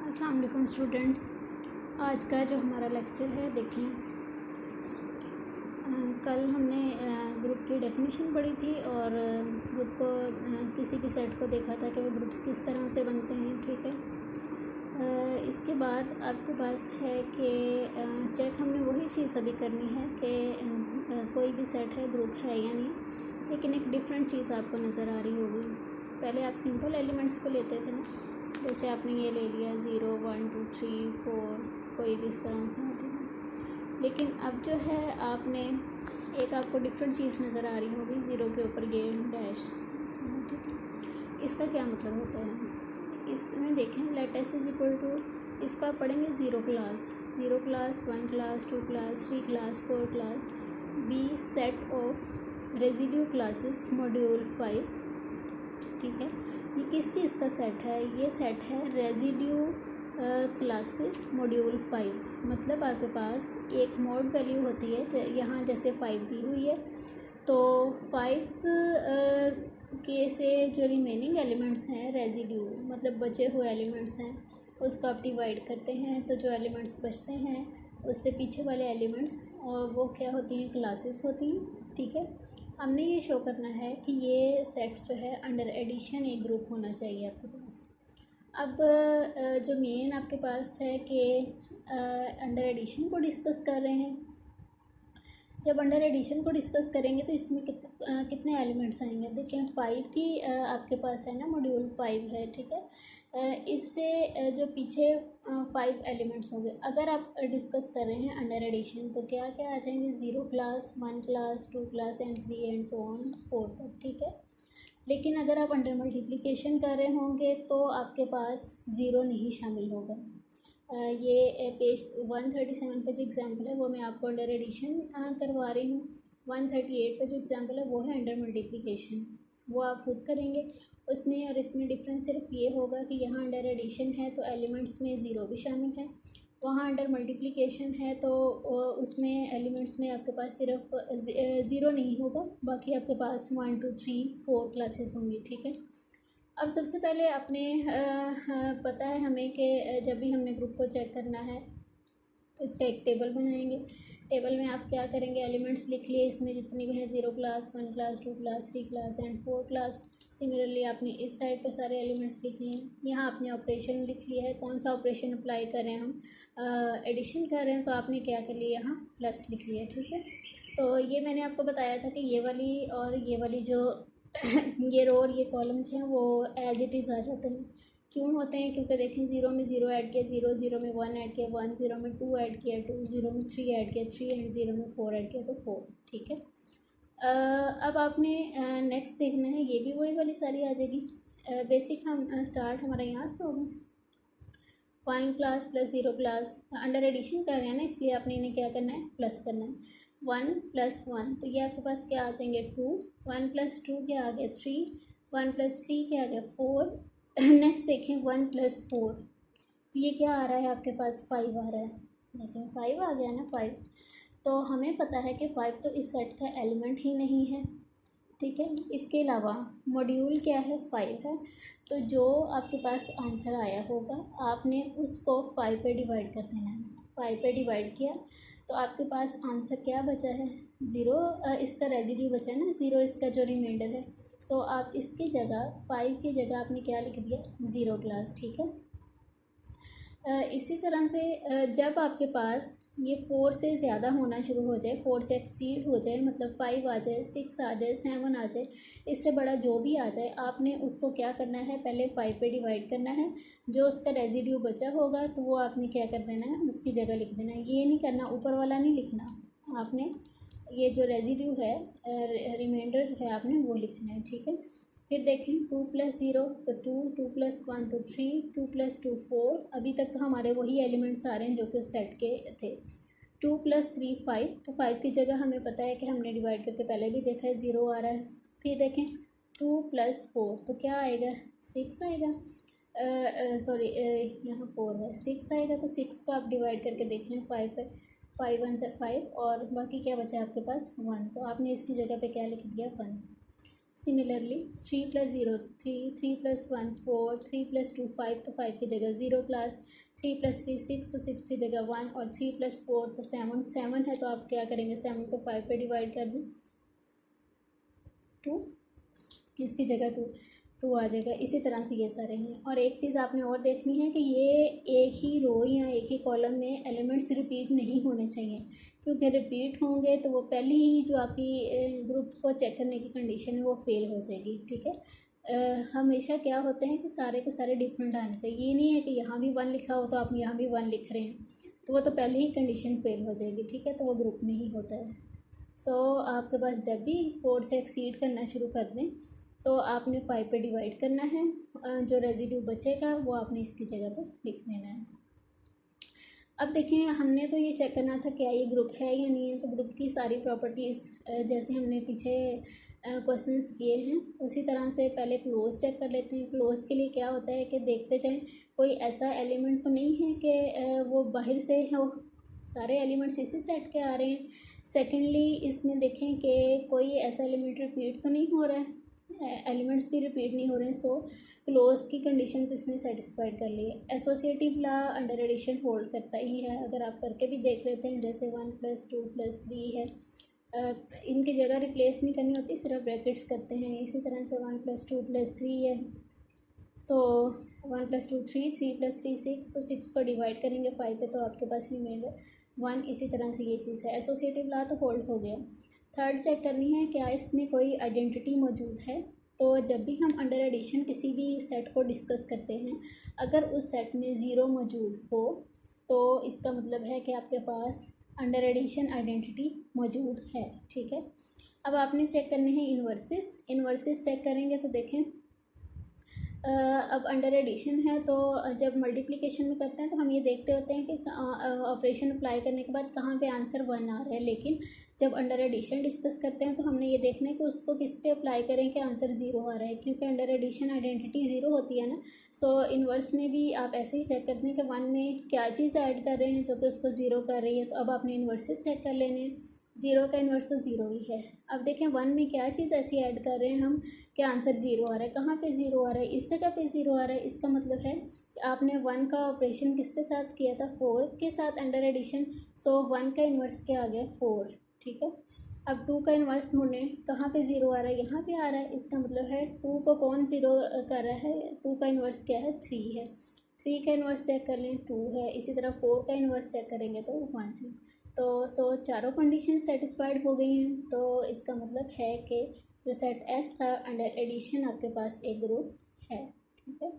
अस्सलाम वालेकुम स्टूडेंट्स। आज का जो हमारा लेक्चर है देखें, कल हमने ग्रुप की डेफिनेशन पढ़ी थी और ग्रुप को किसी भी सेट को देखा था कि वो ग्रुप्स किस तरह से बनते हैं। ठीक है, इसके बाद आपके पास है कि चेक हमने वही चीज़ अभी करनी है कि कोई भी सेट है, ग्रुप है या नहीं, लेकिन एक डिफरेंट चीज़ आपको नज़र आ रही होगी। पहले आप सिंपल एलिमेंट्स को लेते थे ना, जैसे आपने ये ले लिया 0 1 2 3 4, कोई भी इस तरह से, ठीक है। लेकिन अब जो है आपने एक आपको डिफरेंट चीज़ नज़र आ रही होगी, 0 के ऊपर ये डैश, ठीक है। इसका क्या मतलब होता है? इसमें देखें, let S is equal to, इसको आप पढ़ेंगे 0 class 1 class 2 class 3 class 4 class be set of residue classes module 5। ठीक है, ये किस चीज़ का सेट है? ये सेट है रेजिड्यू क्लासेस मॉड्यूल 5। मतलब आपके पास एक मॉड वैल्यू होती है, यहाँ जैसे 5 दी हुई है, तो 5 के से जो रिमेनिंग एलिमेंट्स हैं, रेजिड्यू मतलब बचे हुए एलिमेंट्स हैं, उसको आप डिवाइड करते हैं, तो जो एलिमेंट्स बचते हैं उससे पीछे वाले एलिमेंट्स, और वो क्या होती हैं? क्लासेस होती हैं। ठीक है, हमने ये शो करना है कि ये सेट जो है अंडर एडिशन एक ग्रुप होना चाहिए आपके पास। अब जो मेन आपके पास है कि अंडर एडिशन को डिस्कस कर रहे हैं। जब अंडर एडिशन को डिस्कस करेंगे तो इसमें कितने एलिमेंट्स आएंगे? देखिए 5 की आपके पास है ना, मॉड्यूल 5 है। ठीक है, इससे जो पीछे 5 एलिमेंट्स होंगे, अगर आप डिस्कस कर रहे हैं अंडर एडिशन, तो क्या क्या आ जाएंगे? 0 class 1 class 2 class and 3 and so on 4 तक। ठीक है, लेकिन अगर आप अंडर मल्टीप्लिकेशन कर रहे होंगे तो आपके पास 0 नहीं शामिल होगा। ये पेज 137 पे जो एग्जांपल है वो मैं आपको अंडर एडिशन करवा रही हूँ। 138 पे जो एग्जांपल है वो है अंडर मल्टीप्लिकेशन, वो आप खुद करेंगे। उसमें और इसमें डिफरेंस सिर्फ ये होगा कि यहाँ अंडर एडिशन है तो एलिमेंट्स में 0 भी शामिल है, वहाँ अंडर मल्टीप्लिकेशन है तो उसमें एलिमेंट्स में आपके पास सिर्फ 0 नहीं होगा, बाकी आपके पास 1 2 3 4 क्लासेस होंगी। ठीक है, अब सबसे पहले अपने पता है हमें कि जब भी हमने ग्रुप को चेक करना है तो इसका एक टेबल बनाएंगे। टेबल में आप क्या करेंगे? एलिमेंट्स लिख लिए, इसमें जितनी भी हैं 0 class 1 class 2 class 3 class and 4 class. Similarly आपने इस साइड पे सारे एलिमेंट्स लिख लिए हैं। यहाँ आपने ऑपरेशन लिख लिया है, कौन सा ऑपरेशन अप्लाई कर रहे हैं हम? एडिशन कर रहे हैं, तो आपने क्या कर लिया? यहाँ प्लस लिख लिया। ठीक है, तो ये मैंने आपको बताया था कि ये वाली और ये वाली जो ये रो और ये कॉलम्स हैं वो एज इट इज़ आ जाते हैं। क्यों होते हैं? क्योंकि देखें 0 में 0 ऐड किया 0, 0 में 1 ऐड किया 1, 0 में 2 ऐड किया 2, 0 में 3 ऐड किया 3 एंड 0 में 4 ऐड किया तो 4। ठीक है, अब आपने नेक्स्ट देखना है, ये भी वही वाली सारी आ जाएगी। बेसिक हम स्टार्ट हमारा यहाँ से होगा। 1 class plus 0 class, under addition कर रहे हैं ना, इसलिए आपने इन्हें क्या करना है? प्लस करना है। 1 प्लस 1, तो ये आपके पास क्या आ जाएंगे? 2। 1 प्लस 2 क्या आ गया? 3। 1 प्लस 3 क्या आ गया? 4। नेक्स्ट देखें 1 प्लस 4, तो ये क्या आ रहा है आपके पास? 5 आ रहा है। देखें 5 आ गया ना, 5। तो हमें पता है कि 5 तो इस सेट का एलिमेंट ही नहीं है। ठीक है, इसके अलावा मॉड्यूल क्या है? 5 है। तो जो आपके पास आंसर आया होगा आपने उसको 5 पे डिवाइड कर देना है। 5 पे डिवाइड किया तो आपके पास आंसर क्या बचा है? 0। इसका रेजिड्यू बचा है ना, 0 इसका जो रिमाइंडर है। सो आप इसकी जगह 5 की जगह आपने क्या लिख दिया? 0 क्लास। ठीक है, इसी तरह से जब आपके पास ये 4 से ज़्यादा होना शुरू हो जाए, 4 से एक्सीड हो जाए, मतलब 5 आ जाए, 6 आ जाए, 7 आ जाए, इससे बड़ा जो भी आ जाए, आपने उसको क्या करना है? पहले 5 पे डिवाइड करना है। जो उसका रेजिड्यू बचा होगा तो वो आपने क्या कर देना है? उसकी जगह लिख देना है। ये नहीं करना, ऊपर वाला नहीं लिखना, आपने ये जो रेजिड्यू है, रिमाइंडर जो है, आपने वो लिखना है। ठीक है, फिर देखें 2 प्लस 0 तो 2, 2 प्लस 1 तो 3, 2 प्लस 2 4। अभी तक तो हमारे वही एलिमेंट्स आ रहे हैं जो कि उस सेट के थे। 2 प्लस 3 5, तो 5 की जगह हमें पता है कि हमने डिवाइड करके पहले भी देखा है 0 आ रहा है। फिर देखें 2 प्लस 4 तो क्या आएगा? 6 आएगा। सॉरी, यहाँ 4 है, 6 आएगा। तो 6 को आप डिवाइड करके देख लें 5 पे, 5 1 से 5, और बाकी क्या बचा आपके पास? 1। तो आपने इसकी जगह पे क्या लिख दिया? 1। सिमिलरली 3 + 0 3, 3 + 1 4, 3 + 2 5, तो 5 की जगह 0 क्लास, 3 + 3 6, तो 6 की जगह 1, और 3 + 4 तो 7, 7 है तो आप क्या करेंगे, 7 को 5 पे डिवाइड कर दें, 2, इसकी जगह 2 आ जाएगा। इसी तरह से ये सारे हैं। और एक चीज़ आपने और देखनी है कि ये एक ही रो या एक ही कॉलम में एलिमेंट्स रिपीट नहीं होने चाहिए, क्योंकि रिपीट होंगे तो वो पहले ही जो आपकी ग्रुप्स को चेक करने की कंडीशन है वो फेल हो जाएगी, ठीक है। हमेशा क्या होते हैं कि सारे के सारे डिफरेंट आने चाहिए। ये नहीं है कि यहाँ भी 1 लिखा हो तो आप यहाँ भी 1 लिख रहे हैं, तो वो तो पहले ही कंडीशन फेल हो जाएगी, ठीक है। तो वो ग्रुप में ही होता है। सो आपके पास जब भी 4 से एक्सीड करना शुरू कर दें तो आपने 5 पे डिवाइड करना है, जो रेजिड्यू बचेगा वो आपने इसकी जगह पे लिख देना है। अब देखें, हमने तो ये चेक करना था क्या ये ग्रुप है या नहीं है। तो ग्रुप की सारी प्रॉपर्टीज़ जैसे हमने पीछे क्वेश्चंस किए हैं उसी तरह से पहले क्लोज चेक कर लेते हैं। क्लोज के लिए क्या होता है कि देखते जाएं कोई ऐसा एलिमेंट तो नहीं है कि वो बाहर से हो, सारे एलिमेंट्स इसी सेट के आ रहे हैं। सेकेंडली इसमें देखें कि कोई ऐसा एलिमेंट रिपीट तो नहीं हो रहा है, एलिमेंट्स भी रिपीट नहीं हो रहे हैं। सो क्लोज की कंडीशन तो इसने सेटिस्फाइड कर ली है। Associative law under addition hold करता ही है। अगर आप करके भी देख लेते हैं, जैसे 1 + 2 + 3 है, इनकी जगह रिप्लेस नहीं करनी होती, सिर्फ ब्रैकेट्स करते हैं। इसी तरह से 1 + 2 + 3 है, तो 1 + 2 3, 3 + 3 6, तो 6 को डिवाइड करेंगे 5 पे तो आपके पास रिमेंडर 1। इसी तरह से ये चीज़ है, एसोसिएटिव लॉ तो होल्ड हो गया। थर्ड चेक करनी है क्या इसमें कोई आइडेंटिटी मौजूद है। तो जब भी हम अंडर एडिशन किसी भी सेट को डिस्कस करते हैं, अगर उस सेट में 0 मौजूद हो तो इसका मतलब है कि आपके पास अंडर एडिशन आइडेंटिटी मौजूद है, ठीक है। अब आपने चेक करने हैं इन्वर्सेस। इन्वर्सेस चेक करेंगे तो देखें, अब अंडर एडिशन है तो जब मल्टीप्लिकेशन में करते हैं तो हम ये देखते होते हैं कि ऑपरेशन अप्लाई करने के बाद कहाँ पे आंसर 1 आ रहा है। लेकिन जब अंडर एडिशन डिस्कस करते हैं तो हमने ये देखना है कि उसको किस पे अप्लाई करें कि आंसर 0 आ रहा है, क्योंकि अंडर एडिशन आइडेंटिटी 0 होती है ना। सो इन्वर्स में भी आप ऐसे ही चेक करते हैं कि 1 में क्या चीज़ ऐड कर रहे हैं जो कि उसको 0 कर रही है। तो अब आपने इन्वर्सेस चेक कर लेने हैं, 0 का इन्वर्स तो 0 ही है। अब देखें 1 में क्या चीज़ ऐसी ऐड कर रहे हैं हम कि आंसर 0 आ रहा है। कहाँ पे 0 आ रहा है, इस जगह पे 0 आ रहा है। इसका मतलब है कि आपने 1 का ऑपरेशन किसके साथ किया था, 4 के साथ अंडर एडिशन। सो 1 का इन्वर्स क्या आ गया, 4, ठीक है। अब 2 का इन्वर्स ढूंढें, कहाँ पे 0 आ रहा है, यहाँ पे आ रहा है। इसका मतलब है 2 को कौन 0 कर रहा है, 2 का इन्वर्स क्या है, 3 है। 3 का इन्वर्स चेक कर लें, 2 है। इसी तरह 4 का इन्वर्स चेक करेंगे तो 1 है। तो चारों कंडीशन सेटिस्फाइड हो गई हैं। तो इसका मतलब है कि जो सेट एस था अंडर एडिशन आपके पास एक ग्रुप है, ठीक है।